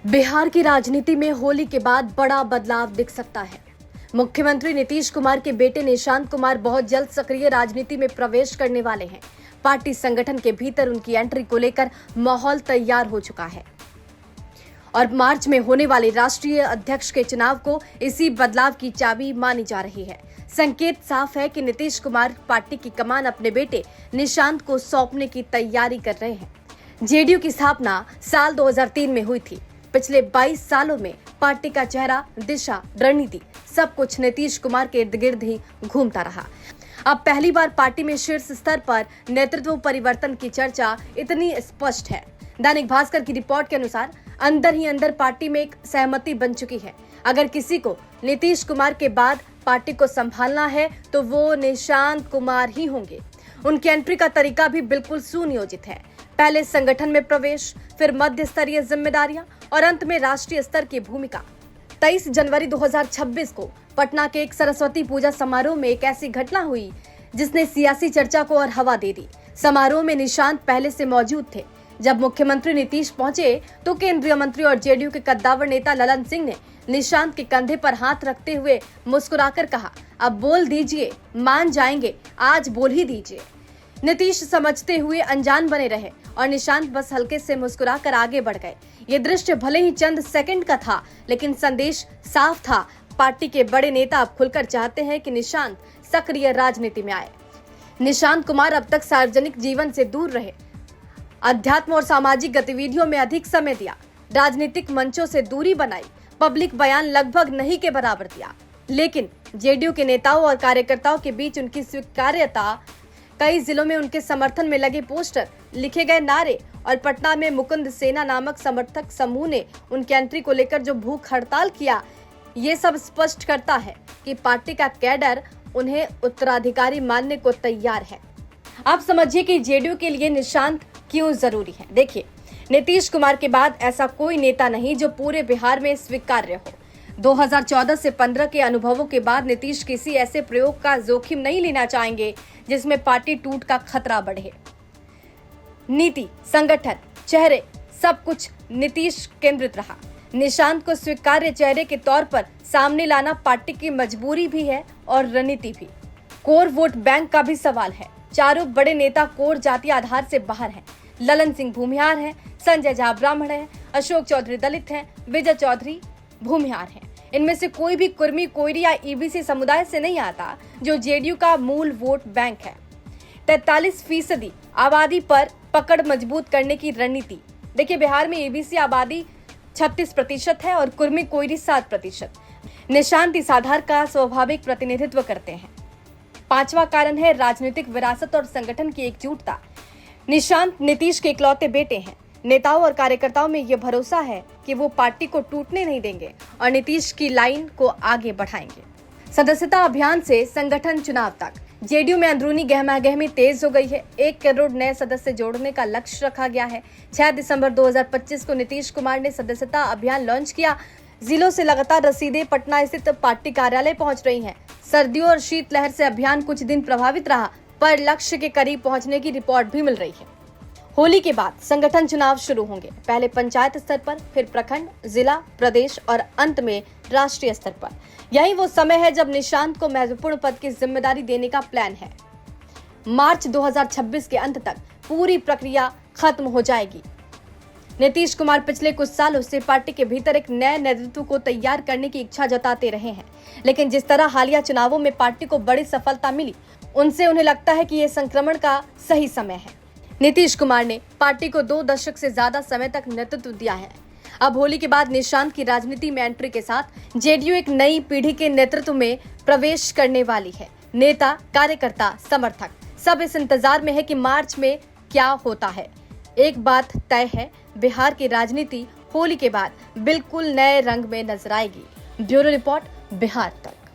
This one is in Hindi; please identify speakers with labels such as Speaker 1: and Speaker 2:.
Speaker 1: बिहार की राजनीति में होली के बाद बड़ा बदलाव दिख सकता है। मुख्यमंत्री नीतीश कुमार के बेटे निशांत कुमार बहुत जल्द सक्रिय राजनीति में प्रवेश करने वाले हैं। पार्टी संगठन के भीतर उनकी एंट्री को लेकर माहौल तैयार हो चुका है और मार्च में होने वाले राष्ट्रीय अध्यक्ष के चुनाव को इसी बदलाव की चाबी मानी जा रही है। संकेत साफ है कि नीतीश कुमार पार्टी की कमान अपने बेटे निशांत को सौंपने की तैयारी कर रहे हैं। जेडीयू की स्थापना साल 2003 में हुई थी। पिछले 22 सालों में पार्टी का चेहरा, दिशा, रणनीति सब कुछ नीतीश कुमार के इर्द गिर्द ही घूमता रहा। अब पहली बार पार्टी में शीर्ष स्तर पर नेतृत्व परिवर्तन की चर्चा इतनी स्पष्ट है। दैनिक भास्कर की रिपोर्ट के अनुसार अंदर ही अंदर पार्टी में एक सहमति बन चुकी है। अगर किसी को नीतीश कुमार के बाद पार्टी को संभालना है तो वो निशांत कुमार ही होंगे। उनकी एंट्री का तरीका भी बिल्कुल सुनियोजित है। पहले संगठन में प्रवेश, फिर मध्य स्तरीय जिम्मेदारियां और अंत में राष्ट्रीय स्तर की भूमिका। 23 जनवरी 2026 को पटना के एक सरस्वती पूजा समारोह में एक ऐसी घटना हुई जिसने सियासी चर्चा को और हवा दे दी। समारोह में निशांत पहले से मौजूद थे। जब मुख्यमंत्री नीतीश पहुंचे तो केंद्रीय मंत्री और जेडीयू के कद्दावर नेता ललन सिंह ने निशांत के कंधे पर हाथ रखते हुए मुस्कुराकर कहा, अब बोल दीजिए, मान जाएंगे, आज बोल ही दीजिए। नीतीश समझते हुए अनजान बने रहे और निशांत बस हल्के से मुस्कुराकर आगे बढ़ गए। ये दृश्य भले ही चंद सेकंड का था, लेकिन संदेश साफ था। पार्टी के बड़े नेता अब खुलकर चाहते हैं कि निशांत सक्रिय राजनीति में आए। निशांत कुमार अब तक सार्वजनिक जीवन से दूर रहे, अध्यात्म और सामाजिक गतिविधियों में अधिक समय दिया, राजनीतिक मंचों से दूरी बनाई, पब्लिक बयान लगभग नहीं के बराबर दिया। लेकिन जेडीयू के नेताओं और कार्यकर्ताओं के बीच उनकी स्वीकार्यता, कई जिलों में उनके समर्थन में लगे पोस्टर, लिखे गए नारे और पटना में मुकुंद सेना नामक समर्थक समूह ने उनकी एंट्री को लेकर जो भूख हड़ताल किया, ये सब स्पष्ट करता है कि पार्टी का कैडर उन्हें उत्तराधिकारी मानने को तैयार है। आप समझिए कि जेडीयू के लिए निशांत क्यों जरूरी है। देखिए, नीतीश कुमार के बाद ऐसा कोई नेता नहीं जो पूरे बिहार में स्वीकार्य हो। 2014 से 15 के अनुभवों के बाद नीतीश किसी ऐसे प्रयोग का जोखिम नहीं लेना चाहेंगे जिसमें पार्टी टूट का खतरा बढ़े। नीति, संगठन, चेहरे सब कुछ नीतीश केंद्रित रहा। निशांत को स्वीकार्य चेहरे के तौर पर सामने लाना पार्टी की मजबूरी भी है और रणनीति भी। कोर वोट बैंक का भी सवाल है। चारों बड़े नेता कोर जाति आधार से बाहर हैं। ललन सिंह भूमिहार हैं, संजय झा ब्राह्मण हैं, अशोक चौधरी दलित हैं, विजय चौधरी भूमिहार हैं। इनमें से कोई भी कुर्मी, कोयरी या ईबीसी समुदाय से नहीं आता जो जेडीयू का मूल वोट बैंक है। 43% आबादी पर पकड़ मजबूत करने की रणनीति। देखिए, बिहार में ईबीसी आबादी 36% है और कुर्मी कोयरी 7%। निशांत इस आधार का स्वाभाविक प्रतिनिधित्व करते हैं। पांचवा कारण है राजनीतिक विरासत और संगठन की एकजुटता। निशांत नीतीश के इकलौते बेटे हैं। नेताओं और कार्यकर्ताओं में यह भरोसा है कि वो पार्टी को टूटने नहीं देंगे और नीतीश की लाइन को आगे बढ़ाएंगे। सदस्यता अभियान से संगठन चुनाव तक जेडीयू में अंदरूनी गहमागहमी तेज हो गई है। 1 करोड़ नए सदस्य जोड़ने का लक्ष्य रखा गया है। 6 दिसंबर 2025 को नीतीश कुमार ने सदस्यता अभियान लॉन्च किया। जिलों से लगातार रसीदें पटना स्थित पार्टी कार्यालय पहुंच रही हैं। सर्दियों और शीतलहर से अभियान कुछ दिन प्रभावित रहा, पर लक्ष्य के करीब पहुंचने की रिपोर्ट भी मिल रही है। होली के बाद संगठन चुनाव शुरू होंगे, पहले पंचायत स्तर पर, फिर प्रखंड, जिला, प्रदेश और अंत में राष्ट्रीय स्तर पर। यही वो समय है जब निशांत को महत्वपूर्ण पद की जिम्मेदारी देने का प्लान है। मार्च 2026 के अंत तक पूरी प्रक्रिया खत्म हो जाएगी। नीतीश कुमार पिछले कुछ सालों से पार्टी के भीतर एक नए नेतृत्व को तैयार करने की इच्छा जताते रहे हैं, लेकिन जिस तरह हालिया चुनावों में पार्टी को बड़ी सफलता मिली, उनसे उन्हें लगता है कि ये संक्रमण का सही समय है। नीतीश कुमार ने पार्टी को 2 दशक से ज्यादा समय तक नेतृत्व दिया है। अब होली के बाद निशांत की राजनीति में एंट्री के साथ जेडीयू एक नई पीढ़ी के नेतृत्व में प्रवेश करने वाली है। नेता, कार्यकर्ता, समर्थक सब इस इंतजार में है कि मार्च में क्या होता है। एक बात तय है, बिहार की राजनीति होली के बाद बिल्कुल नए रंग में नजर आएगी। ब्यूरो रिपोर्ट, बिहार तक।